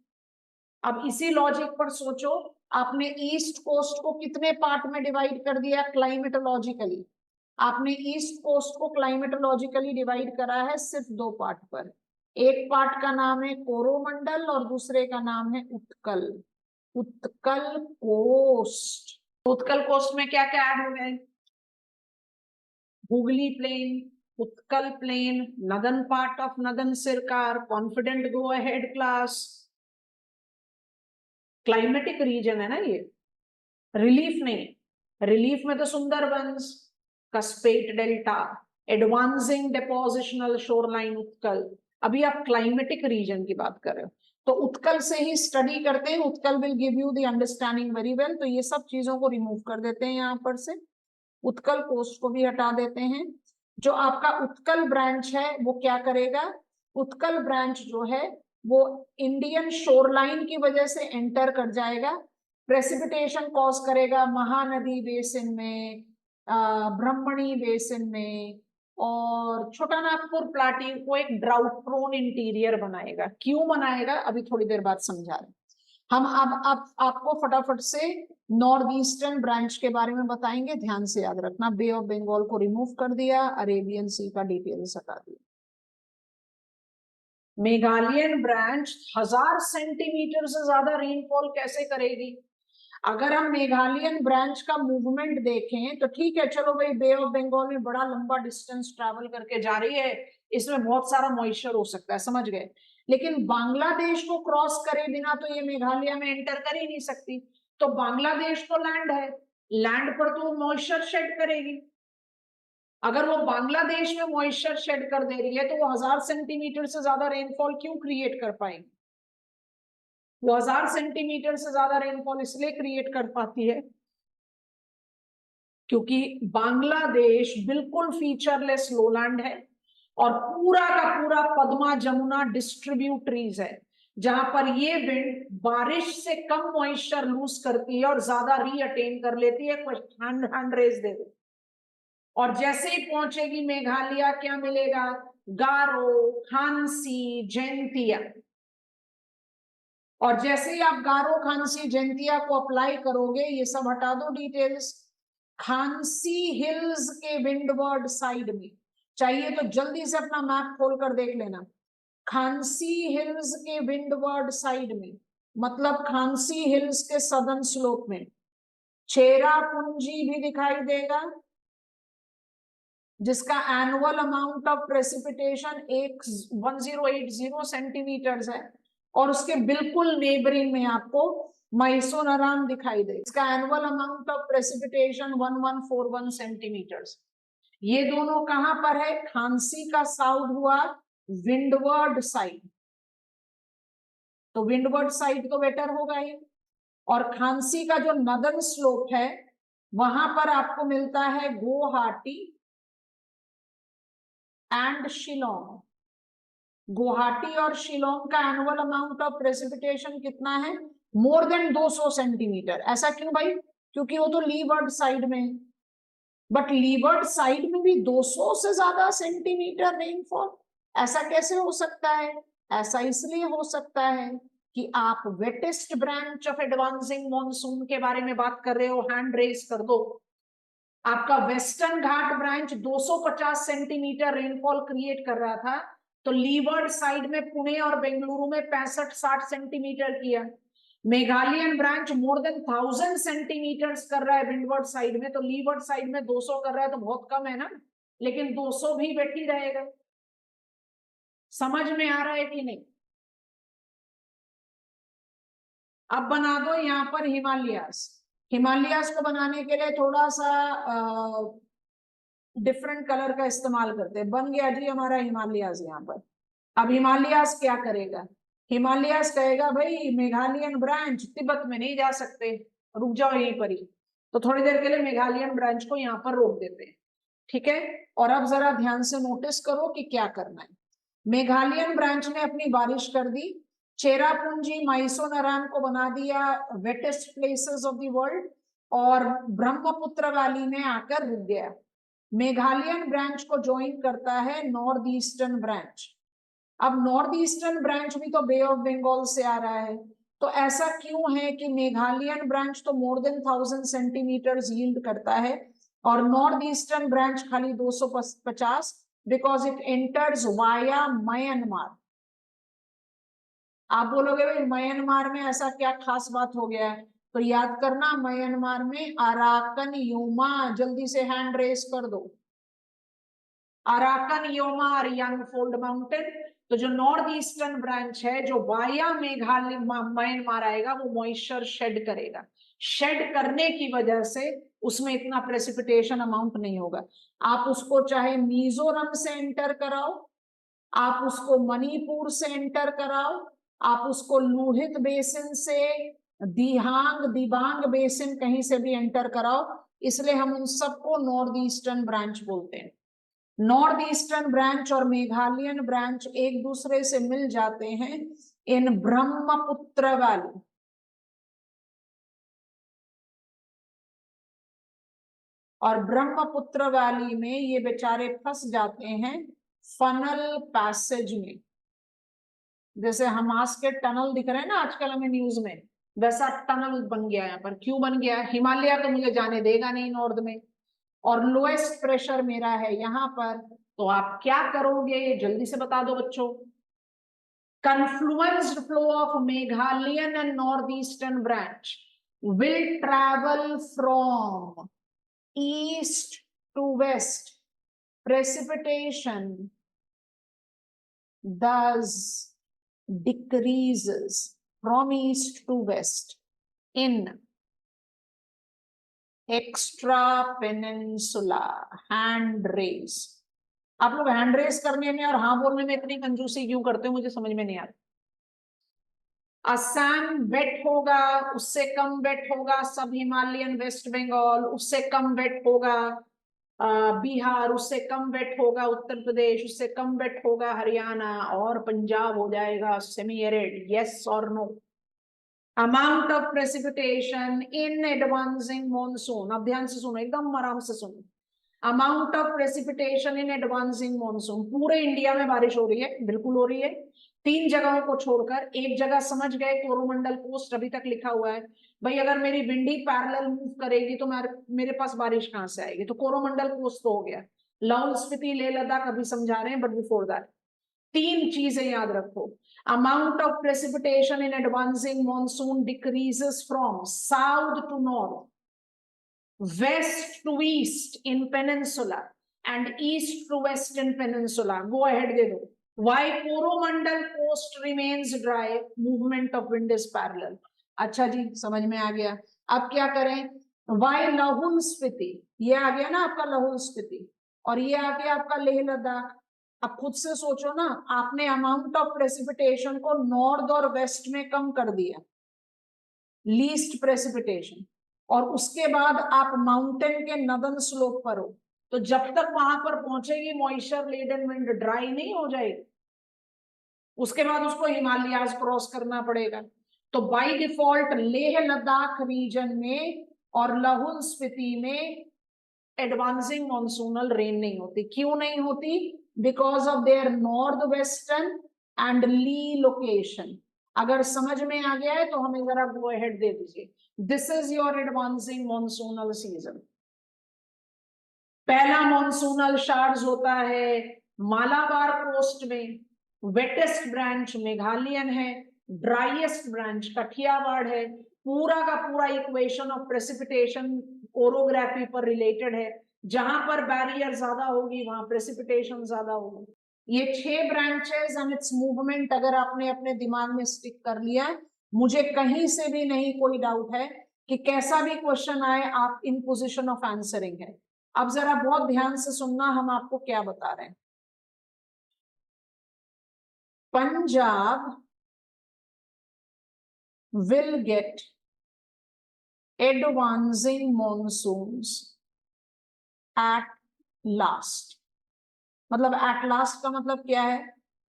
अब इसी लॉजिक पर सोचो, आपने ईस्ट कोस्ट को कितने पार्ट में डिवाइड कर दिया क्लाइमेटोलॉजिकली? आपने ईस्ट कोस्ट को क्लाइमेटोलॉजिकली डिवाइड करा है सिर्फ दो पार्ट पर। एक पार्ट का नाम है कोरोमंडल और दूसरे का नाम है उत्कल। उत्कल कोस्ट। उत्कल कोस्ट में क्या क्या ऐड हो गए? Hooghly plain, Utkal plain, northern part of northern Circar, confident go ahead class. Climatic region है ना ये, रिलीफ नहीं। रिलीफ में तो Sundarbans, cuspate delta, advancing depositional shoreline Utkal. अभी आप क्लाइमेटिक रीजन की बात कर रहे हो, तो उत्कल से ही स्टडी करते हैं। Utkal will give you the understanding very well. तो ये सब चीजों को रिमूव कर देते हैं यहाँ पर से, उत्कल कोस्ट को भी हटा देते हैं। जो आपका उत्कल ब्रांच है वो क्या करेगा? उत्कल ब्रांच जो है वो इंडियन शोरलाइन की वजह से एंटर कर जाएगा, प्रेसिपिटेशन कॉज करेगा महानदी बेसिन में, ब्रह्मणी बेसिन में, और छोटा नागपुर प्लाटीव को एक ड्राउट प्रोन इंटीरियर बनाएगा। क्यों बनाएगा अभी थोड़ी देर बाद समझा रहे हैं हम। अब आपको फटाफट से नॉर्थ ईस्टर्न ब्रांच के बारे में बताएंगे, ध्यान से याद रखना। बे ऑफ बंगाल को रिमूव कर दिया, अरेबियन सी का डिटेल्स हटा दिया। मेघालयन ब्रांच 1000 सेंटीमीटर से ज्यादा रेनफॉल कैसे करेगी? अगर हम मेघालयन ब्रांच का मूवमेंट देखें तो ठीक है, चलो भाई बे ऑफ बंगाल में बड़ा लंबा डिस्टेंस ट्रैवल करके जा रही है, इसमें बहुत सारा मॉइस्चर हो सकता है, समझ गए। लेकिन बांग्लादेश को क्रॉस करे बिना तो ये मेघालय में एंटर कर ही नहीं सकती। तो बांग्लादेश तो लैंड है, लैंड पर तो मॉइस्चर शेड करेगी। अगर वो बांग्लादेश में मॉइस्चर शेड कर दे रही है तो वो 1000 सेंटीमीटर से ज्यादा रेनफॉल क्यों क्रिएट कर पाएंगे? वो 1000 सेंटीमीटर से ज्यादा रेनफॉल इसलिए क्रिएट कर पाती है क्योंकि बांग्लादेश बिल्कुल फीचरलेस लोलैंड है और पूरा का पूरा पद्मा जमुना डिस्ट्रीब्यूटरीज है, जहां पर ये विंड बारिश से कम मॉइस्चर लूज करती है और ज्यादा रीअटेन कर लेती है। हैंड रेज दे दो। और जैसे ही पहुंचेगी मेघालय, क्या मिलेगा? गारो, खांसी, जैंतिया। और जैसे ही आप गारो, खांसी, जैंतिया को अप्लाई करोगे, ये सब हटा दो डिटेल्स, खांसी हिल्स के विंडवर्ड साइड में, चाहिए तो जल्दी से अपना मैप खोलकर देख लेना, खांसी हिल्स के विंडवर्ड साइड में, मतलब खांसी हिल्स के सदर्न स्लोप में चेरापूंजी भी दिखाई देगा, जिसका annual amount of precipitation 1080 centimetre है, और उसके बिल्कुल नेबरिंग में आपको मैसूरनारायण दिखाई दे, इसका annual amount of precipitation 1141 centimetres. ये दोनों कहां पर है? खांसी का साउथ हुआ विंडवर्ड साइड, तो विंडवर्ड साइड तो बेटर होगा ही। और खांसी का जो नदर्न स्लोप है वहां पर आपको मिलता है गुवाहाटी एंड शिलोंग। गुवाहाटी और शिलोंग का एनुअल अमाउंट ऑफ प्रेसिपिटेशन कितना है? More than 200 centimetre. ऐसा क्यों भाई? क्योंकि वो तो लीवर्ड साइड में है। बट लीवर्ड साइड में भी 200 से ज्यादा सेंटीमीटर रेनफॉल, ऐसा कैसे हो सकता है? ऐसा इसलिए हो सकता है कि आप wettest branch of advancing monsoon के बारे में बात कर रहे हो। हैंड रेज कर दो आपका वेस्टर्न घाट ब्रांच 250 सेंटीमीटर रेनफॉल क्रिएट कर रहा था, तो लीवर्ड साइड में पुणे और बेंगलुरु में 65-60 सेंटीमीटर किया। Meghalayan branch more than 1000 centimetres कर रहा है विंडवर्ड साइड में, तो लीवर्ड साइड में 200 कर रहा है, तो बहुत कम है ना, लेकिन 200 भी बैठी रहेगा। समझ में आ रहा है कि नहीं? अब बना दो यहां पर हिमालयास। हिमालयास को बनाने के लिए थोड़ा सा डिफरेंट कलर का इस्तेमाल करते हैं। बन गया जी हमारा हिमालयास यहाँ पर। अब हिमालयास क्या करेगा? हिमालयास कहेगा भाई मेघालयन ब्रांच तिब्बत में नहीं जा सकते, रुक जाओ यहीं पर ही। तो थोड़ी देर के लिए मेघालयन ब्रांच को यहाँ पर रोक देते हैं, ठीक है। और अब जरा ध्यान से नोटिस करो कि क्या करना है। मेघालयन ब्रांच ने अपनी बारिश कर दी, चेरापूंजी माइसोनराम को बना दिया wettest places of the world, और ब्रह्मपुत्र वैली में आकर रुक गया। मेघालयन ब्रांच को ज्वाइन करता है नॉर्थ ईस्टर्न ब्रांच। अब नॉर्थ ईस्टर्न ब्रांच भी तो बे ऑफ बंगाल से आ रहा है, तो ऐसा क्यों है कि मेघालयन ब्रांच तो मोर देन 1000 सेंटीमीटर यील्ड करता है और नॉर्थ ईस्टर्न ब्रांच खाली 250? Because it enters via Myanmar. आप बोलोगे भाई म्यांमार में ऐसा क्या खास बात हो गया है, तो याद करना म्यांमार में अराकन योमा, जल्दी से हैंड रेस कर दो। अराकन योमा और यंग फोल्ड माउंटेन। तो जो नॉर्थ ईस्टर्न ब्रांच है जो वाया मेघालय म्यांमार आएगा वो मॉइस्चर शेड करेगा। शेड करने की वजह से उसमें इतना प्रेसिपिटेशन अमाउंट नहीं होगा। आप उसको चाहे मिजोरम से एंटर कराओ, आप उसको मणिपुर से एंटर कराओ, आप उसको लोहित बेसिन से, दिबांग बेसिन कहीं से भी एंटर कराओ, इसलिए हम उन सबको नॉर्थ ईस्टर्न ब्रांच बोलते हैं। नॉर्थ ईस्टर्न ब्रांच और मेघालयन ब्रांच एक दूसरे से मिल जाते हैं इन ब्रह्मपुत्र वैली। और ब्रह्मपुत्र वैली में ये बेचारे फंस जाते हैं फनल पैसेज में। जैसे हमास के टनल दिख रहे हैं ना आजकल हमें न्यूज में, वैसा टनल बन गया यहाँ पर। क्यों बन गया? हिमालय तो मुझे जाने देगा नहीं नॉर्थ में, और लोएस्ट प्रेशर मेरा है यहाँ पर, तो आप क्या करोगे जल्दी से बता दो बच्चों। confluenced flow of Meghalayan and northeastern branch will travel from east to west. Precipitation thus decreases from east to west in extra peninsula. Hand raise. आप लोग हैंड रेस करने में और हाँ बोलने में इतनी कंजूसी क्यों करते हो, मुझे समझ में नहीं आता। असम वेट होगा, उससे कम वेट होगा सब हिमालयन वेस्ट बंगाल, उससे कम वेट होगा बिहार, उससे कम वेट होगा उत्तर प्रदेश, उससे कम वेट होगा हरियाणा, और पंजाब हो जाएगा सेमी एरिड। यस और no? Amount of precipitation in advancing monsoon, अब ध्यान से सुनो, एकदम आराम से सुनो। Amount of precipitation in advancing monsoon, पूरे इंडिया में बारिश हो रही है, बिल्कुल हो रही है। 3 जगहों को छोड़कर एक जगह समझ गए, कोरोमंडल कोस्ट अभी तक लिखा हुआ है। भाई अगर मेरी विंडी पैरेलल मूव करेगी तो मेरे पास बारिश कहां से आएगी? तो कोरोमंडल कोस्ट तो हो गया। लाहौल स्पीति लेह लद्दाख अभी समझा रहे हैं, बट बिफोर दैट 3 चीजें याद रखो। Amount of precipitation in advancing monsoon decreases from south to north, west to east in peninsula and east to west in peninsula. Go ahead de do. Why Coromandel coast remains dry? Movement of wind is parallel. अच्छा जी समझ में आ गया। अब क्या करें? Why Lahaul Spiti, ये आ गया ना आपका लाहौल स्पीति, और ये आ गया आपका लेह लद्दाख। अब खुद से सोचो ना, आपने अमाउंट ऑफ प्रेसिपिटेशन को नॉर्थ और वेस्ट में कम कर दिया, लीस्ट प्रेसिपिटेशन, और उसके बाद आप माउंटेन के नदन स्लोप पर हो, तो जब तक वहां पर पहुंचेगी मॉइस्चर लेडन विंड ड्राई नहीं हो जाएगी, उसके बाद उसको हिमालयाज क्रॉस करना पड़ेगा। तो by default Leh Ladakh region में और लाहौल स्पीति में एडवांसिंग मॉनसूनल रेन नहीं होती। क्यों नहीं होती? Because of their north western and lee location. अगर समझ में आ गया है तो हमें जरा गो अहेड दे दीजिए। This is your advancing monsoonal season. पहला मॉनसूनल शार्स होता है मालाबार कोस्ट में, वेटेस्ट ब्रांच मेघालयन है, ड्राइएस्ट ब्रांच कठियावाड़ है। पूरा का पूरा इक्वेशन ऑफ प्रेसिपिटेशन ओरोग्राफी पर रिलेटेड है। जहां पर बैरियर ज्यादा होगी वहां प्रेसिपिटेशन ज्यादा होगी। ये 6 ब्रांचेस एंड इट्स मूवमेंट अगर आपने अपने दिमाग में स्टिक कर लिया, मुझे कहीं से भी नहीं कोई डाउट है कि कैसा भी क्वेश्चन आए आप इन पोजीशन ऑफ आंसरिंग है। अब जरा बहुत ध्यान से सुनना, हम आपको क्या बता रहे हैं। Punjab will get advancing monsoons at last। मतलब at last का मतलब क्या है?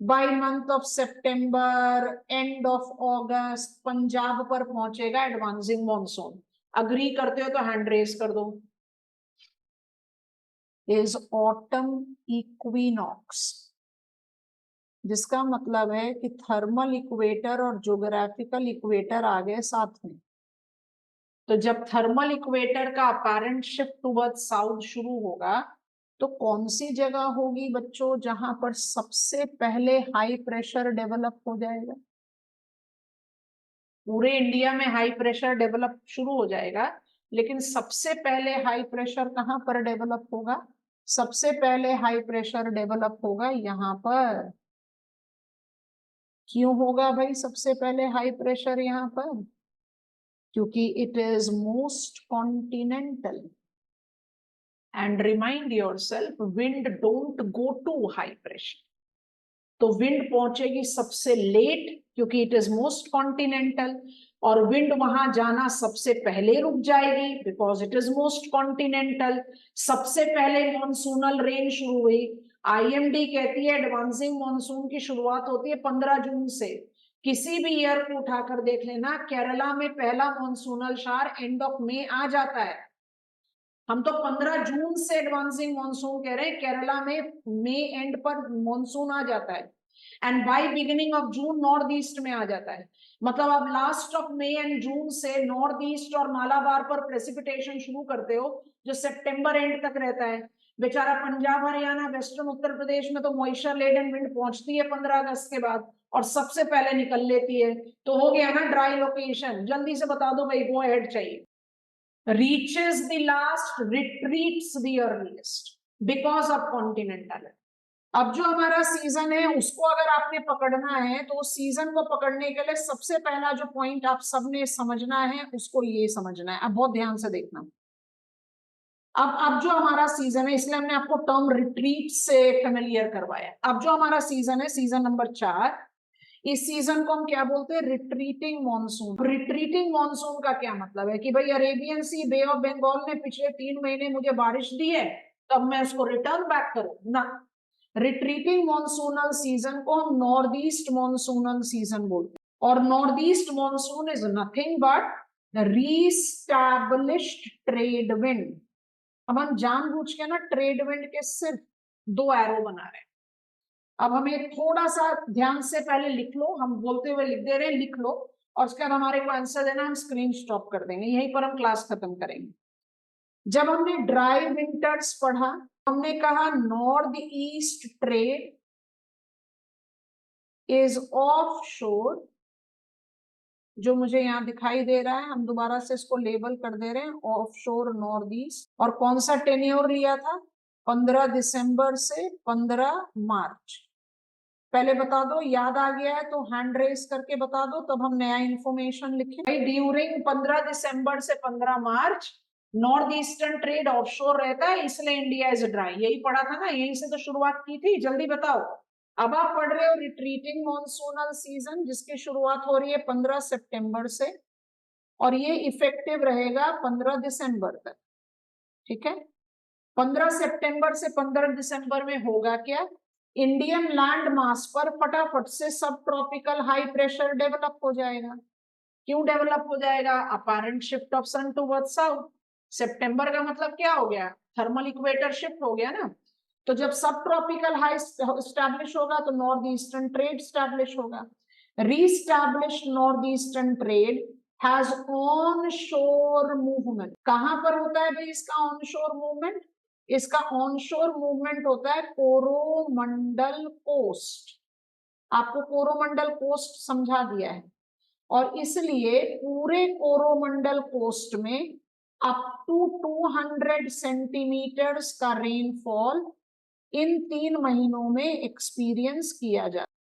By month of September, end of अगस्त पंजाब पर पहुंचेगा एडवांसिंग मॉनसून। अग्री करते हो तो हैंड रेज कर दो। इज ऑटम इक्विनॉक्स, जिसका मतलब है कि थर्मल इक्वेटर और ज्योग्राफिकल इक्वेटर आ गए साथ में। तो जब थर्मल इक्वेटर का अपैरेंट शिफ्ट टुवर्ड्स साउथ शुरू होगा तो कौन सी जगह होगी बच्चों जहां पर सबसे पहले हाई प्रेशर डेवलप हो जाएगा? पूरे इंडिया में हाई प्रेशर डेवलप शुरू हो जाएगा, लेकिन सबसे पहले हाई प्रेशर कहां पर डेवलप होगा? सबसे पहले हाई प्रेशर डेवलप होगा यहां पर। क्यों होगा भाई सबसे पहले हाई प्रेशर यहां पर? क्योंकि it is most continental. And remind yourself, wind don't go to high pressure. तो विंड पहुंचेगी सबसे लेट क्योंकि इट इज मोस्ट कॉन्टिनेंटल, और विंड वहां जाना सबसे पहले रुक जाएगी because it is most continental. सबसे पहले मॉनसूनल रेन शुरू हुई। आईएमडी कहती है एडवांसिंग मॉनसून की शुरुआत होती है 15 जून से। किसी भी ईयर को उठाकर देख लेना, केरला में पहला मॉनसूनल शार एंड ऑफ मई आ जाता है। हम तो 15 जून से एडवांसिंग मॉनसून कह रहे हैं, केरला में मई एंड पर मॉनसून आ जाता है and by beginning of June north east में आ जाता है। मतलब आप last of May and June से नॉर्थ ईस्ट और मालाबार पर प्रेसिपिटेशन शुरू करते हो जो सितंबर एंड तक रहता है। बेचारा पंजाब हरियाणा वेस्टर्न उत्तर प्रदेश में तो मॉइस्चर लेडन विंड पहुंचती है 15 अगस्त के बाद और सबसे पहले निकल लेती है। तो हो गया ना ड्राई लोकेशन। जल्दी से बता दो भाई, गो अहेड चाहिए। reaches the last, retreats the earliest because of continental। अब जो हमारा सीजन है उसको अगर आपने पकड़ना है तो सीजन को पकड़ने के लिए सबसे पहला जो पॉइंट आप सबने समझना है उसको ये समझना है। अब बहुत ध्यान से देखना। अब जो हमारा सीजन है, इसलिए हमने आपको टर्म रिट्रीट से फेमिलियर करवाया। अब जो हमारा सीजन है, सीजन नंबर 4, इस सीजन को हम क्या बोलते हैं? Retreating monsoon. रिट्रीटिंग मॉनसून का क्या मतलब है कि भाई Arabian sea, bay of Bengal ने पिछले 3 महीने मुझे बारिश दी है, तब मैं उसको रिटर्न बैक करूं ना। रिट्रीटिंग मॉनसूनल सीजन को हम नॉर्थ ईस्ट मॉनसूनल सीजन बोलते हैं। और north east monsoon is nothing but reestablished trade wind. अब हम जानबूझ के ना ट्रेड विंड के सिर्फ 2 एरो बना रहे हैं। अब हमें थोड़ा सा ध्यान से पहले लिख लो, हम बोलते हुए लिख दे रहे हैं, लिख लो और उसके बाद हमारे को आंसर देना, हम स्क्रीन स्टॉप कर देंगे, यहीं पर हम क्लास खत्म करेंगे। जब हमने ड्राई विंटर्स पढ़ा, हमने कहा north east trade is of शोर, जो मुझे यहाँ दिखाई दे रहा है, हम दोबारा से इसको लेबल कर दे रहे हैं, ऑफ शोर नॉर्थ ईस्ट। और कौन सा टेन्योर लिया था? 15 दिसंबर से 15 मार्च। पहले बता दो, याद आ गया है तो हैंड रेस करके बता दो, तब हम नया इंफॉर्मेशन लिखें। ड्यूरिंग 15 दिसंबर से 15 मार्च नॉर्थ ईस्टर्न ट्रेड ऑफशोर रहता है, इसलिए इंडिया इज ड्राई। यही पढ़ा था ना, यहीं से तो शुरुआत की थी। जल्दी बताओ। अब आप पढ़ रहे हो रिट्रीटिंग मॉनसूनल सीजन, जिसकी शुरुआत हो रही है 15 सितंबर से और ये इफेक्टिव रहेगा 15 दिसंबर तक। ठीक है, 15 सितंबर से 15 दिसंबर में होगा क्या? इंडियन लैंड मास पर फटाफट से सब ट्रॉपिकल हाई प्रेशर डेवलप हो जाएगा। क्यों डेवलप हो जाएगा? Apparent shift of sun towards south. सितंबर का मतलब क्या हो गया? थर्मल इक्वेटर शिफ्ट हो गया ना। तो जब सब ट्रॉपिकल हाई स्टैब्लिश होगा तो नॉर्थ ईस्टर्न ट्रेड स्टैब्लिश होगा। Reestablished north eastern trade has onshore movement. कहां पर होता है भाई इसका ऑन शोर मूवमेंट? इसका ऑनशोर मूवमेंट होता है कोरोमंडल कोस्ट। आपको कोरोमंडल कोस्ट समझा दिया है, और इसलिए पूरे कोरोमंडल कोस्ट में अप टू 200 सेंटीमीटर्स का रेनफॉल इन 3 महीनों में एक्सपीरियंस किया जाता है।